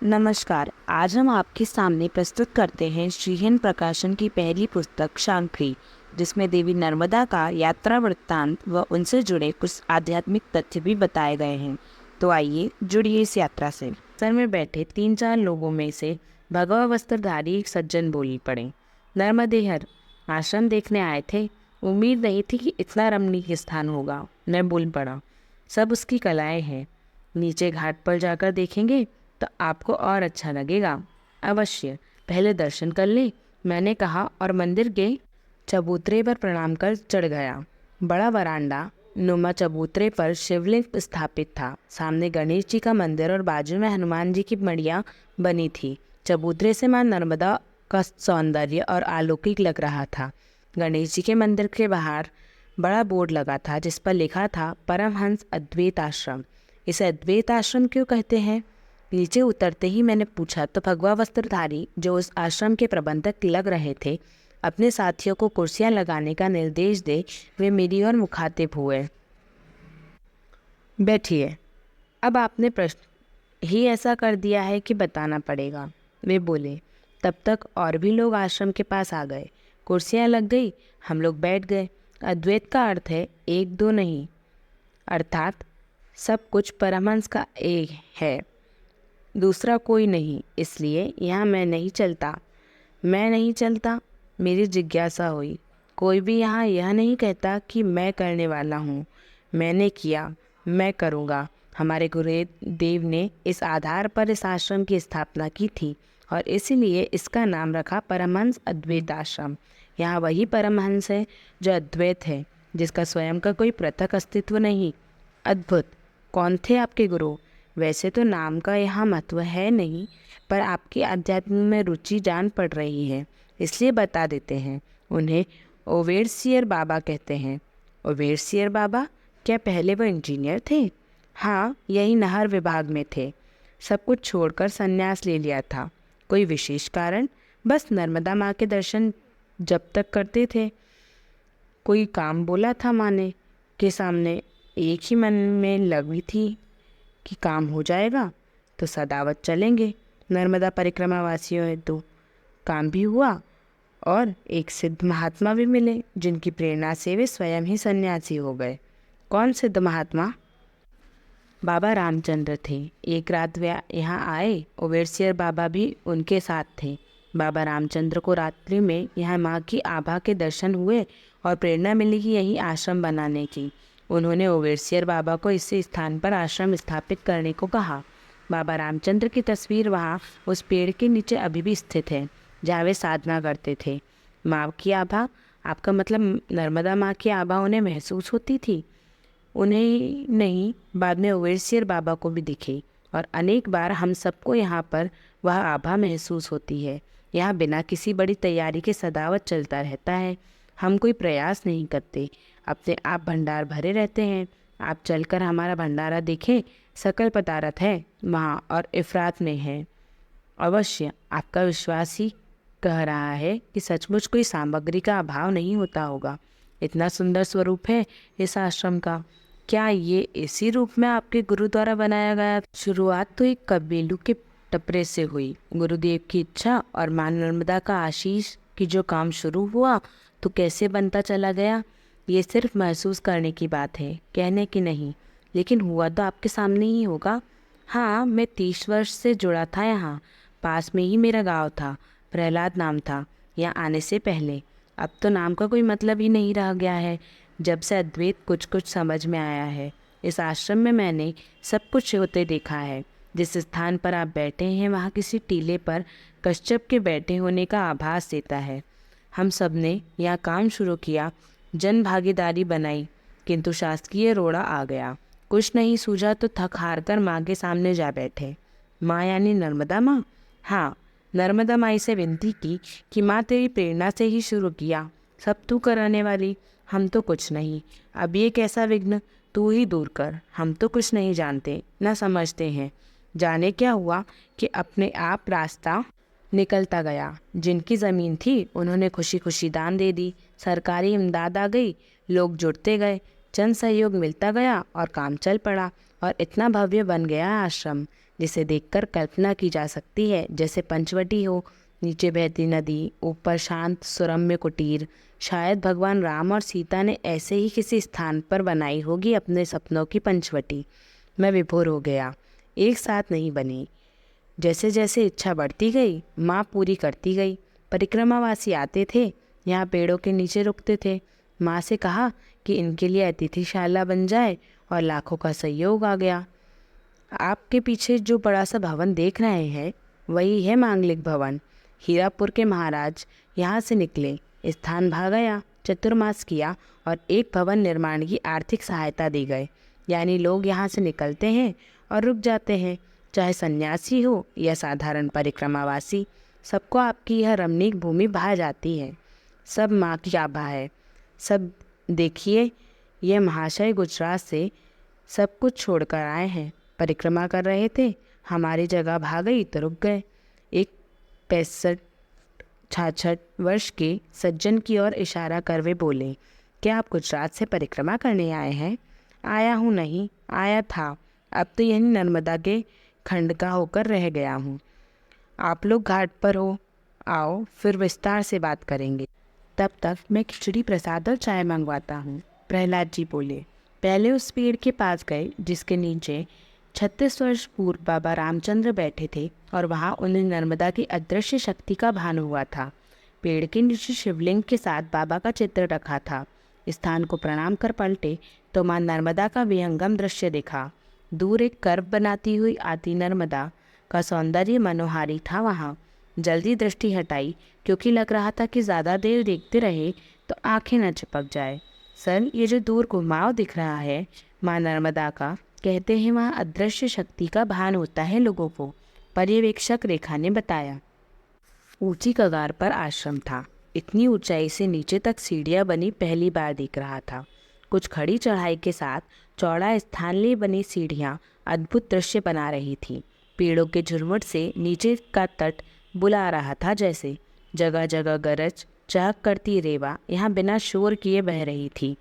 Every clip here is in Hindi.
नमस्कार। आज हम आपके सामने प्रस्तुत करते हैं श्रीहन प्रकाशन की पहली पुस्तक शांकरी, जिसमें देवी नर्मदा का यात्रा वृत्तांत व उनसे जुड़े कुछ आध्यात्मिक तथ्य भी बताए गए हैं। तो आइए जुड़िए इस यात्रा से। सर में बैठे 3-4 लोगों में से भगवा वस्त्रधारी एक सज्जन बोली पड़े। नर्मदेहर, आश्रम देखने आए थे। उम्मीद नहीं थी कि इतना रमणीय स्थान होगा। मैं बोल पड़ा, सब उसकी कलाएं हैं। नीचे घाट पर जाकर देखेंगे तो आपको और अच्छा लगेगा। अवश्य, पहले दर्शन कर ले, मैंने कहा और मंदिर के चबूतरे पर प्रणाम कर चढ़ गया। बड़ा वरांडा नुमा चबूतरे पर शिवलिंग स्थापित था। सामने गणेश जी का मंदिर और बाजू में हनुमान जी की मड़िया बनी थी। चबूतरे से मां नर्मदा का सौंदर्य और अलौकिक लग रहा था। गणेश जी के मंदिर के बाहर बड़ा बोर्ड लगा था जिस पर लिखा था परमहंस अद्वैत आश्रम। इसे अद्वैत आश्रम क्यों कहते हैं? नीचे उतरते ही मैंने पूछा तो भगवा वस्त्रधारी जो उस आश्रम के प्रबंधक लग रहे थे, अपने साथियों को कुर्सियां लगाने का निर्देश दे वे मेरी ओर मुखातिब हुए। बैठिए, अब आपने प्रश्न ही ऐसा कर दिया है कि बताना पड़ेगा, वे बोले। तब तक और भी लोग आश्रम के पास आ गए। कुर्सियां लग गई, हम लोग बैठ गए। अद्वैत का अर्थ है एक दो नहीं, अर्थात सब कुछ परमहंस का एक है, दूसरा कोई नहीं। इसलिए यहाँ मैं नहीं चलता। मेरी जिज्ञासा हुई। कोई भी यहाँ यह नहीं कहता कि मैं करने वाला हूँ, मैंने किया, मैं करूँगा। हमारे गुरुदेव ने इस आधार पर इस आश्रम की स्थापना की थी और इसीलिए इसका नाम रखा परमहंस अद्वैत आश्रम। यहाँ वही परमहंस है जो अद्वैत है, जिसका स्वयं का कोई पृथक अस्तित्व नहीं। अद्भुत। कौन थे आपके गुरु? वैसे तो नाम का यहाँ महत्व है नहीं, पर आपकी आध्यात्म में रुचि जान पड़ रही है, इसलिए बता देते हैं। उन्हें ओवेरसियर बाबा कहते हैं। ओवेरसियर बाबा? क्या पहले वो इंजीनियर थे? हाँ, यही नहर विभाग में थे। सब कुछ छोड़कर संन्यास ले लिया था। कोई विशेष कारण? बस नर्मदा माँ के दर्शन जब तक करते थे। कोई काम बोला था माँ ने के सामने, एक ही मन में लगी थी कि काम हो जाएगा तो सदावत चलेंगे नर्मदा परिक्रमा वासियों हेतु। काम भी हुआ और एक सिद्ध महात्मा भी मिले जिनकी प्रेरणा से वे स्वयं ही सन्यासी हो गए। कौन सिद्ध महात्मा? बाबा रामचंद्र थे। एक रात वे यहाँ आए, ओवेरसियर बाबा भी उनके साथ थे। बाबा रामचंद्र को रात्रि में यहाँ माँ की आभा के दर्शन हुए और प्रेरणा मिली कि यही आश्रम बनाने की। उन्होंने ओवेरसियर बाबा को इसी स्थान पर आश्रम स्थापित करने को कहा। बाबा रामचंद्र की तस्वीर वहाँ उस पेड़ के नीचे अभी भी स्थित है जहाँ वे साधना करते थे। माँ की आभा? आपका मतलब नर्मदा माँ की आभा उन्हें महसूस होती थी? उन्हें नहीं, बाद में ओवेरसियर बाबा को भी दिखी और अनेक बार हम सबको यहाँ पर वह आभा महसूस होती है। यहाँ बिना किसी बड़ी तैयारी के सदावत चलता रहता है। हम कोई प्रयास नहीं करते, अपने आप भंडार भरे रहते हैं। आप चलकर हमारा भंडारा देखें, सकल पदार्थ है वहाँ और इफरात में है। अवश्य, आपका विश्वास ही कह रहा है कि सचमुच कोई सामग्री का अभाव नहीं होता होगा। इतना सुंदर स्वरूप है इस आश्रम का। क्या ये इसी रूप में आपके गुरु द्वारा बनाया गया? शुरुआत तो एक कबीलू के टपरे से हुई। गुरुदेव की इच्छा और मां नर्मदा का आशीष कि जो काम शुरू हुआ तो कैसे बनता चला गया, ये सिर्फ महसूस करने की बात है, कहने की नहीं। लेकिन हुआ तो आपके सामने ही होगा। हाँ, मैं 30 वर्ष से जुड़ा था यहाँ। पास में ही मेरा गांव था, प्रहलाद नाम था यहाँ आने से पहले। अब तो नाम का कोई मतलब ही नहीं रह गया है, जब से अद्वैत कुछ कुछ समझ में आया है। इस आश्रम में मैंने सब कुछ होते देखा है। जिस स्थान पर आप बैठे हैं वहाँ किसी टीले पर कश्यप के बैठे होने का आभास देता है। हम सब ने यहाँ काम शुरू किया, जन भागीदारी बनाई, किंतु शासकीय रोड़ा आ गया। कुछ नहीं सूझा तो थक हार कर माँ के सामने जा बैठे। माँ यानी नर्मदा माँ? हाँ, नर्मदा माई से विनती की कि माँ तेरी प्रेरणा से ही शुरू किया, सब तू कराने वाली, हम तो कुछ नहीं। अब ये कैसा विघ्न, तू ही दूर कर। हम तो कुछ नहीं जानते न समझते हैं। जाने क्या हुआ कि अपने आप रास्ता निकलता गया। जिनकी ज़मीन थी उन्होंने खुशी खुशी दान दे दी। सरकारी इमदाद आ गई, लोग जुड़ते गए, जन सहयोग मिलता गया और काम चल पड़ा और इतना भव्य बन गया आश्रम जिसे देखकर कल्पना की जा सकती है जैसे पंचवटी हो, नीचे बहती नदी, ऊपर शांत सुरम्य कुटीर। शायद भगवान राम और सीता ने ऐसे ही किसी स्थान पर बनाई होगी अपने सपनों की पंचवटी। मैं विभोर हो गया। एक साथ नहीं बनी। जैसे जैसे इच्छा बढ़ती गई, माँ पूरी करती गई। परिक्रमावासी आते थे, यहाँ पेड़ों के नीचे रुकते थे। माँ से कहा कि इनके लिए अतिथिशाला बन जाए और लाखों का सहयोग आ गया। आपके पीछे जो बड़ा सा भवन देख रहे हैं वही है मांगलिक भवन। हीरापुर के महाराज यहाँ से निकले, स्थान भा गया, चतुर्मास किया और एक भवन निर्माण की आर्थिक सहायता दी गई। यानी लोग यहाँ से निकलते हैं और रुक जाते हैं, चाहे सन्यासी हो या साधारण परिक्रमावासी। सबको आपकी यह रमणीक भूमि भा जाती है। सब माँ की आभा है। सब देखिए, यह महाशय गुजरात से सब कुछ छोड़कर आए हैं। परिक्रमा कर रहे थे, हमारी जगह भा गई तो रुक गए। एक 65-66 वर्ष के सज्जन की ओर इशारा कर वे बोले, क्या आप गुजरात से परिक्रमा करने आए हैं? आया हूँ नहीं, आया था, अब तो यही नर्मदा के खंड का होकर रह गया हूँ। आप लोग घाट पर हो, आओ फिर विस्तार से बात करेंगे। तब तक मैं खिचड़ी प्रसाद और चाय मंगवाता हूँ। प्रहलाद जी बोले। पहले उस पेड़ के पास गए जिसके नीचे 36 वर्ष पूर्व बाबा रामचंद्र बैठे थे और वहाँ उन्हें नर्मदा की अदृश्य शक्ति का भान हुआ था। पेड़ के नीचे शिवलिंग के साथ बाबा का चित्र रखा था। स्थान को प्रणाम कर पलटे तो माँ नर्मदा का विहंगम दृश्य देखा। दूर एक कर्व बनाती हुई आती नर्मदा का सौंदर्य मनोहारी था। वहाँ जल्दी दृष्टि हटाई क्योंकि लग रहा था कि ज़्यादा देर देखते रहे तो आंखें न चिपक जाए। सर, ये जो दूर घुमाव दिख रहा है माँ नर्मदा का, कहते हैं वहाँ अदृश्य शक्ति का भान होता है लोगों को, पर्यवेक्षक रेखा ने बताया। ऊंची कगार पर आश्रम था। इतनी ऊंचाई से नीचे तक सीढ़ियाँ बनी पहली बार दिख रहा था। कुछ खड़ी चढ़ाई के साथ चौड़ा स्थान ले बनी सीढ़ियाँ अद्भुत दृश्य बना रही थी। पेड़ों के झुरमुट से नीचे का तट बुला रहा था जैसे। जगह जगह गरज चहक करती रेवा यहाँ बिना शोर किए बह रही थी।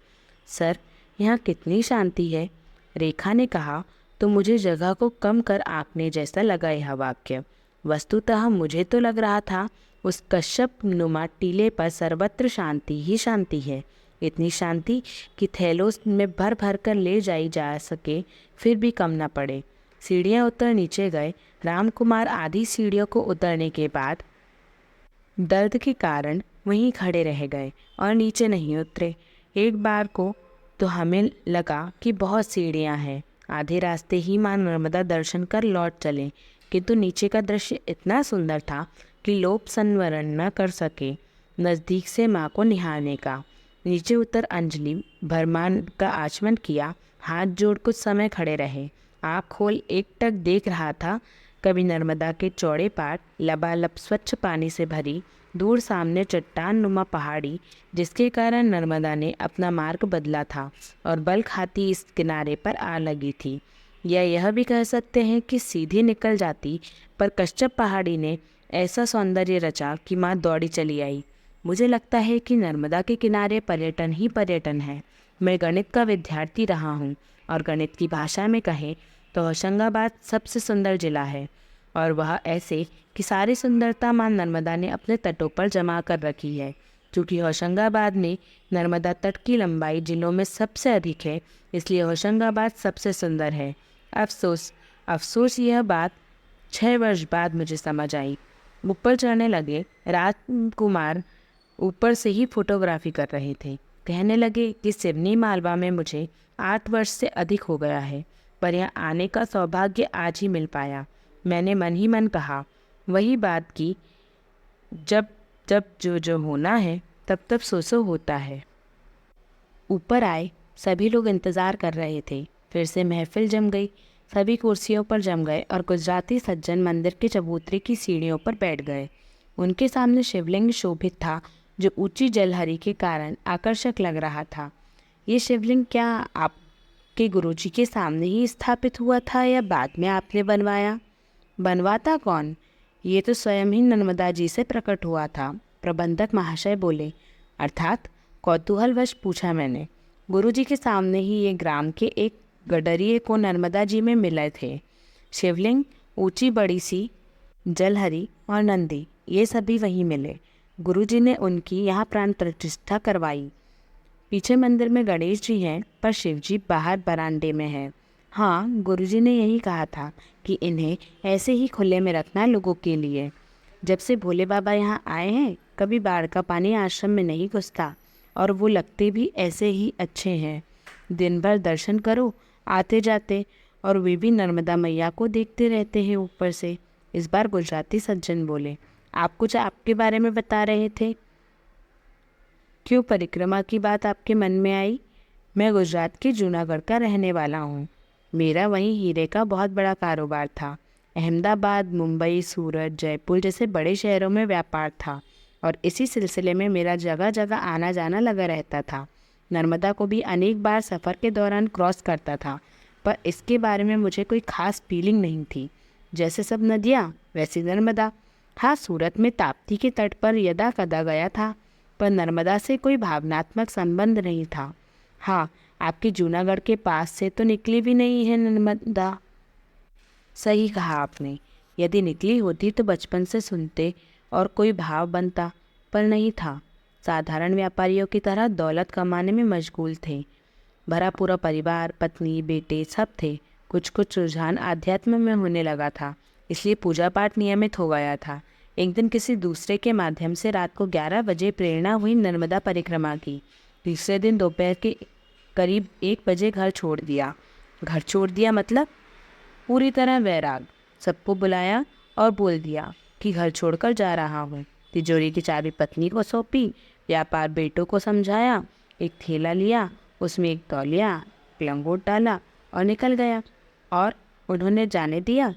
सर, यहाँ कितनी शांति है, रेखा ने कहा तो मुझे जगह को कम कर आंकने जैसा लगा यह वाक्य। वस्तुतः मुझे तो लग रहा था उस कश्यप नुमा टीले पर सर्वत्र शांति ही शांति है। इतनी शांति कि थैलों में भर भर कर ले जाई जा सके फिर भी कम न पड़े। सीढ़ियाँ उतर नीचे गए। रामकुमार आधी सीढ़ियों को उतरने के बाद दर्द के कारण वहीं खड़े रह गए और नीचे नहीं उतरे। एक बार को तो हमें लगा कि बहुत सीढ़ियाँ हैं। आधे रास्ते ही माँ नर्मदा दर्शन कर लौट चले, किंतु नीचे का दृश्य इतना सुंदर था कि लोभ संवरण न कर सके नज़दीक से माँ को निहारने का। नीचे उतर अंजलि भरमान का आचमन किया, हाथ जोड़ कुछ समय खड़े रहे। आँख खोल एकटक देख रहा था। कभी नर्मदा के चौड़े पाट, लबालब स्वच्छ पानी से भरी, दूर सामने चट्टान नुमा पहाड़ी जिसके कारण नर्मदा ने अपना मार्ग बदला था और बल खाती इस किनारे पर आ लगी थी। या यह भी कह सकते हैं कि सीधी निकल जाती, पर कश्यप पहाड़ी ने ऐसा सौंदर्य रचा कि माँ दौड़ी चली आई। मुझे लगता है कि नर्मदा के किनारे पर्यटन ही पर्यटन है। मैं गणित का विद्यार्थी रहा हूँ और गणित की भाषा में कहें तो होशंगाबाद सबसे सुंदर जिला है, और वह ऐसे कि सारी सुंदरता माँ नर्मदा ने अपने तटों पर जमा कर रखी है। चूँकि होशंगाबाद में नर्मदा तट की लंबाई जिलों में सबसे अधिक है, इसलिए होशंगाबाद सबसे सुंदर है। अफसोस यह बात 6 वर्ष बाद मुझे समझ आई। ऊपर चढ़ने लगे। राजकुमार ऊपर से ही फोटोग्राफी कर रहे थे। कहने लगे कि सिवनी मालवा में मुझे 8 वर्ष से अधिक हो गया है, पर यहाँ आने का सौभाग्य आज ही मिल पाया। मैंने मन ही मन कहा, वही बात की, जब जब जो होना है तब तब सो होता है। ऊपर आए। सभी लोग इंतज़ार कर रहे थे। फिर से महफिल जम गई। सभी कुर्सियों पर जम गए और गुजराती सज्जन मंदिर के चबूतरे की सीढ़ियों पर बैठ गए। उनके सामने शिवलिंग शोभित था जो ऊंची जलहरी के कारण आकर्षक लग रहा था। ये शिवलिंग क्या आपके गुरुजी के सामने ही स्थापित हुआ था या बाद में आपने बनवाया? बनवाता कौन? ये तो स्वयं ही नर्मदा जी से प्रकट हुआ था, प्रबंधक महाशय बोले। अर्थात? कौतूहलवश पूछा मैंने। गुरुजी के सामने ही ये ग्राम के एक गडरिये को नर्मदा जी में मिले थे। शिवलिंग ऊंची बड़ी सी जलहरी और नंदी ये सभी वहीं मिले। गुरुजी ने उनकी यहाँ प्राण प्रतिष्ठा करवाई। पीछे मंदिर में गणेश जी हैं, पर शिवजी बाहर बरामदे में हैं। हाँ, गुरुजी ने यही कहा था कि इन्हें ऐसे ही खुले में रखना लोगों के लिए। जब से भोले बाबा यहाँ आए हैं, कभी बाढ़ का पानी आश्रम में नहीं घुसता, और वो लगते भी ऐसे ही अच्छे हैं। दिन भर दर्शन करो आते जाते, और वे भी नर्मदा मैया को देखते रहते हैं ऊपर से। इस बार गुजराती सज्जन बोले, आप कुछ आपके बारे में बता रहे थे। क्यों परिक्रमा की बात आपके मन में आई? मैं गुजरात के जूनागढ़ का रहने वाला हूँ। मेरा वहीं हीरे का बहुत बड़ा कारोबार था। अहमदाबाद, मुंबई, सूरत, जयपुर जैसे बड़े शहरों में व्यापार था, और इसी सिलसिले में मेरा जगह जगह आना जाना लगा रहता था। नर्मदा को भी अनेक बार सफ़र के दौरान क्रॉस करता था, पर इसके बारे में मुझे कोई खास फीलिंग नहीं थी। जैसे सब नदियाँ वैसी नर्मदा। हाँ, सूरत में ताप्ती के तट पर यदा कदा गया था, पर नर्मदा से कोई भावनात्मक संबंध नहीं था। हाँ, आपके जूनागढ़ के पास से तो निकली भी नहीं है नर्मदा। सही कहा आपने। यदि निकली होती तो बचपन से सुनते और कोई भाव बनता, पर नहीं था। साधारण व्यापारियों की तरह दौलत कमाने में मशगूल थे। भरा पूरा परिवार, पत्नी, बेटे सब थे। कुछ कुछ रुझान आध्यात्म में होने लगा था, इसलिए पूजा पाठ नियमित हो गया था। एक दिन किसी दूसरे के माध्यम से रात को 11 बजे प्रेरणा हुई नर्मदा परिक्रमा की। तीसरे दिन दोपहर के करीब 1 बजे घर छोड़ दिया। घर छोड़ दिया मतलब पूरी तरह वैराग। सबको बुलाया और बोल दिया कि घर छोड़कर जा रहा हूँ। तिजोरी की चाबी पत्नी को सौंपी, व्यापार बेटों को समझाया, एक थैला लिया, उसमें एक तौलिया, लंगोट डाला और निकल गया। और उन्होंने जाने दिया।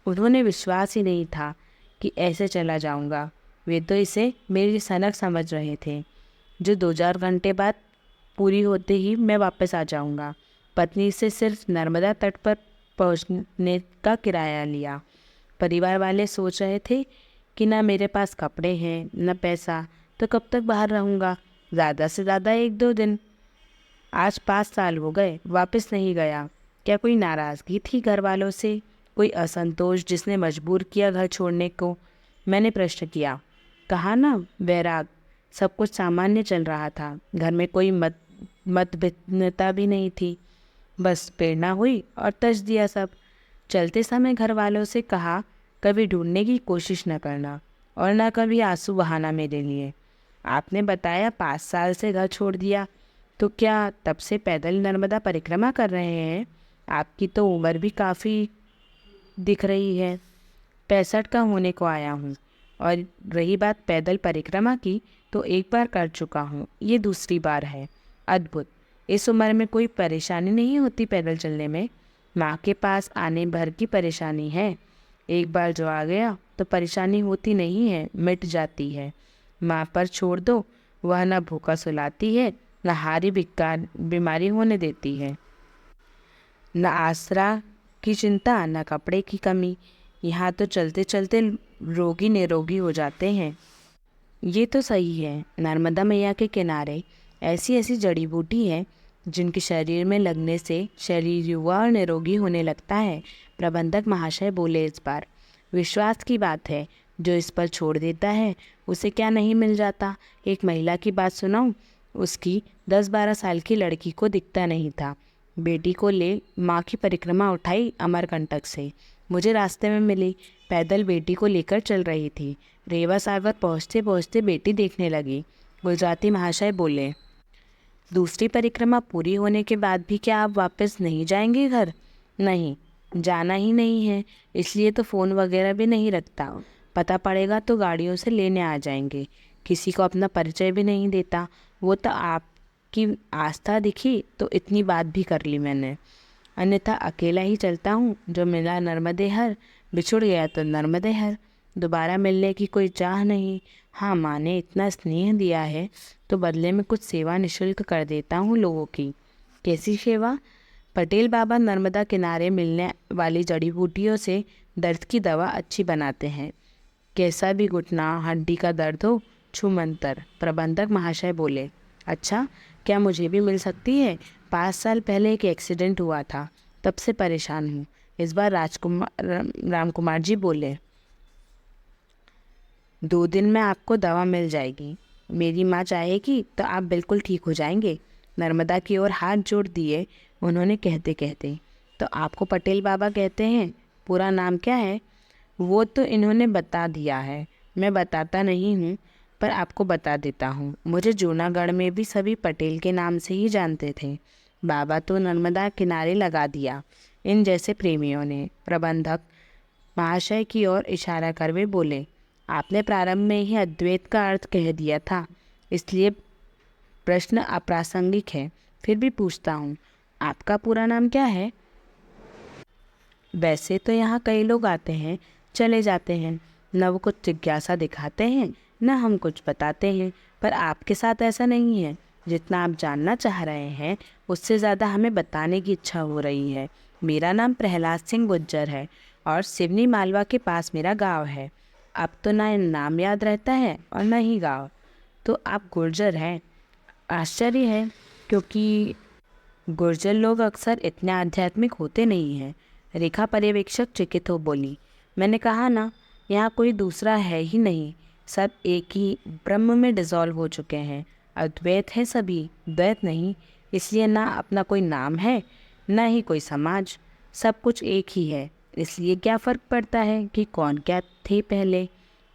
उन्होंने विश्वास ही नहीं था कि ऐसे चला जाऊंगा। वे तो इसे मेरी सनक समझ रहे थे, जो 2-4 घंटे बाद पूरी होते ही मैं वापस आ जाऊंगा। पत्नी से सिर्फ नर्मदा तट पर पहुंचने का किराया लिया। परिवार वाले सोच रहे थे कि ना मेरे पास कपड़े हैं न पैसा, तो कब तक बाहर रहूँगा, ज़्यादा से ज़्यादा 1-2 दिन। आज 5 साल हो गए, वापस नहीं गया। क्या कोई नाराज़गी थी घर वालों से, कोई असंतोष जिसने मजबूर किया घर छोड़ने को? मैंने प्रश्न किया। कहा ना, वैराग। सब कुछ सामान्य चल रहा था। घर में कोई मतभिन्नता भी नहीं थी। बस प्रेरणा हुई और तज दिया सब। चलते समय घर वालों से कहा, कभी ढूंढने की कोशिश न करना और न कभी आंसू बहाना मेरे लिए। आपने बताया 5 साल से घर छोड़ दिया, तो क्या तब से पैदल नर्मदा परिक्रमा कर रहे हैं? आपकी तो उम्र भी काफ़ी दिख रही है। 65 का होने को आया हूँ। और रही बात पैदल परिक्रमा की, तो एक बार कर चुका हूँ, ये दूसरी बार है। अद्भुत। इस उम्र में कोई परेशानी नहीं होती पैदल चलने में। माँ के पास आने भर की परेशानी है। एक बार जो आ गया तो परेशानी होती नहीं है, मिट जाती है। माँ पर छोड़ दो, वह न भूखा सुलाती है, न हारी बिकार बीमारी होने देती है, न आसरा की चिंता, न कपड़े की कमी। यहाँ तो चलते चलते रोगी निरोगी हो जाते हैं। ये तो सही है। नर्मदा मैया के किनारे ऐसी ऐसी जड़ी बूटी है जिनके शरीर में लगने से शरीर युवा और निरोगी होने लगता है। प्रबंधक महाशय बोले। इस बार विश्वास की बात है। जो इस पर छोड़ देता है उसे क्या नहीं मिल जाता। एक महिला की बात सुनाऊं। उसकी 10-12 साल की लड़की को दिखता नहीं था। बेटी को ले माँ की परिक्रमा उठाई अमरकंटक से। मुझे रास्ते में मिली, पैदल बेटी को लेकर चल रही थी। रेवा सागर पहुँचते पहुँचते बेटी देखने लगी। गुजराती महाशय बोले, दूसरी परिक्रमा पूरी होने के बाद भी क्या आप वापस नहीं जाएंगे घर? नहीं, जाना ही नहीं है, इसलिए तो फ़ोन वगैरह भी नहीं रखता। पता पड़ेगा तो गाड़ियों से लेने आ जाएंगे। किसी को अपना परिचय भी नहीं देता। वो तो आपकी आस्था दिखी तो इतनी बात भी कर ली मैंने, अन्यथा अकेला ही चलता हूँ। जो मिला नर्मदे हर, बिछुड़ गया तो नर्मदे हर। दोबारा मिलने की कोई चाह नहीं। हाँ, माँ ने इतना स्नेह दिया है तो बदले में कुछ सेवा निःशुल्क कर देता हूँ लोगों की। कैसी सेवा? पटेल बाबा नर्मदा किनारे मिलने वाली जड़ी बूटियों से दर्द की दवा अच्छी बनाते हैं। कैसा भी घुटना हड्डी का दर्द हो, छू मंतर। प्रबंधक महाशय बोले। अच्छा, क्या मुझे भी मिल सकती है? 5 साल पहले एक एक्सीडेंट हुआ था, तब से परेशान हूँ। इस बार राम कुमार जी बोले, 2 दिन में आपको दवा मिल जाएगी। मेरी माँ चाहेगी तो आप बिल्कुल ठीक हो जाएंगे। नर्मदा की ओर हाथ जोड़ दिए उन्होंने कहते कहते। तो आपको पटेल बाबा कहते हैं? पूरा नाम क्या है? वो तो इन्होंने बता दिया है, मैं बताता नहीं हूँ, पर आपको बता देता हूँ। मुझे जूनागढ़ में भी सभी पटेल के नाम से ही जानते थे। बाबा तो नर्मदा किनारे लगा दिया इन जैसे प्रेमियों ने। प्रबंधक महाशय की ओर इशारा कर वे बोले, आपने प्रारंभ में ही अद्वैत का अर्थ कह दिया था, इसलिए प्रश्न अप्रासंगिक है। फिर भी पूछता हूँ, आपका पूरा नाम क्या है? वैसे तो यहाँ कई लोग आते हैं चले जाते हैं, न वो कुछ जिज्ञासा दिखाते हैं न हम कुछ बताते हैं, पर आपके साथ ऐसा नहीं है। जितना आप जानना चाह रहे हैं उससे ज़्यादा हमें बताने की इच्छा हो रही है। मेरा नाम प्रहलाद सिंह गुज्जर है और सिवनी मालवा के पास मेरा गांव है। अब तो ना नाम याद रहता है और न ही गांव। तो आप गुर्जर हैं? आश्चर्य है, क्योंकि गुर्जर लोग अक्सर इतने आध्यात्मिक होते नहीं हैं। रेखा पर्यवेक्षक चकित हो बोली, मैंने कहा ना, यहाँ कोई दूसरा है ही नहीं, सब एक ही ब्रह्म में डिसॉल्व हो चुके हैं। अद्वैत है सभी, द्वैत नहीं। इसलिए ना अपना कोई नाम है ना ही कोई समाज, सब कुछ एक ही है। इसलिए क्या फ़र्क पड़ता है कि कौन क्या थे पहले?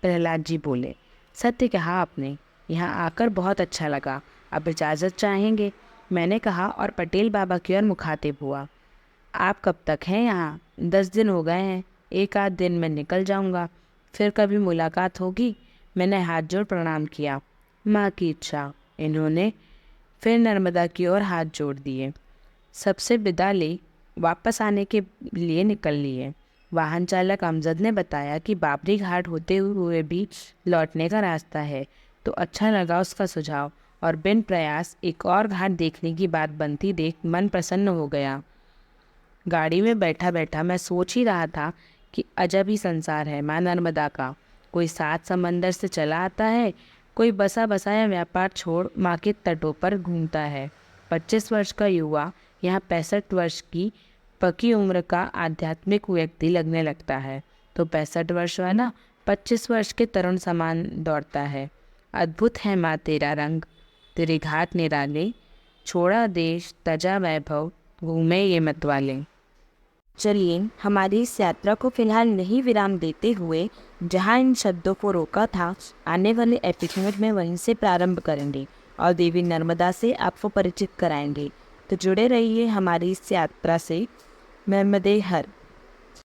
प्रहलाद जी बोले, सत्य कहा आपने, यहाँ आकर बहुत अच्छा लगा। अब इजाज़त चाहेंगे? मैंने कहा और पटेल बाबा की ओर मुखातिब हुआ। आप कब तक हैं यहाँ? 10 दिन हो गए हैं, एक आध दिन में निकल जाऊँगा, फिर कभी मुलाकात होगी। मैंने हाथ जोड़ प्रणाम किया। माँ की इच्छा। इन्होंने फिर नर्मदा की ओर हाथ जोड़ दिए। सबसे विदा ले वापस आने के लिए निकल लिए। वाहन चालक अमजद ने बताया कि बाबरी घाट होते हुए भी लौटने का रास्ता है, तो अच्छा लगा उसका सुझाव और बिन प्रयास एक और घाट देखने की बात बनती देख मन प्रसन्न हो गया। गाड़ी में बैठा बैठा मैं सोच ही रहा था कि अजब ही संसार है माँ नर्मदा का। कोई 7 समंदर से चला आता है, कोई बसा बसाया व्यापार छोड़ माँ के तटों पर घूमता है। 25 वर्ष का युवा यहाँ 65 वर्ष की पकी उम्र का आध्यात्मिक व्यक्ति लगने लगता है, तो 65 वर्ष वाला 25 वर्ष के तरुण समान दौड़ता है। अद्भुत है माँ तेरा रंग, तेरे घाट निराले, छोड़ा देश तजा वैभव, घूमे ये मतवाले। चलिए हमारी इस यात्रा को फिलहाल नहीं विराम देते हुए जहाँ इन शब्दों को रोका था, आने वाले एपिसोड में वहीं से प्रारंभ करेंगे और देवी नर्मदा से आपको परिचित कराएंगे। तो जुड़े रहिए हमारी इस यात्रा से। नर्मदे हर।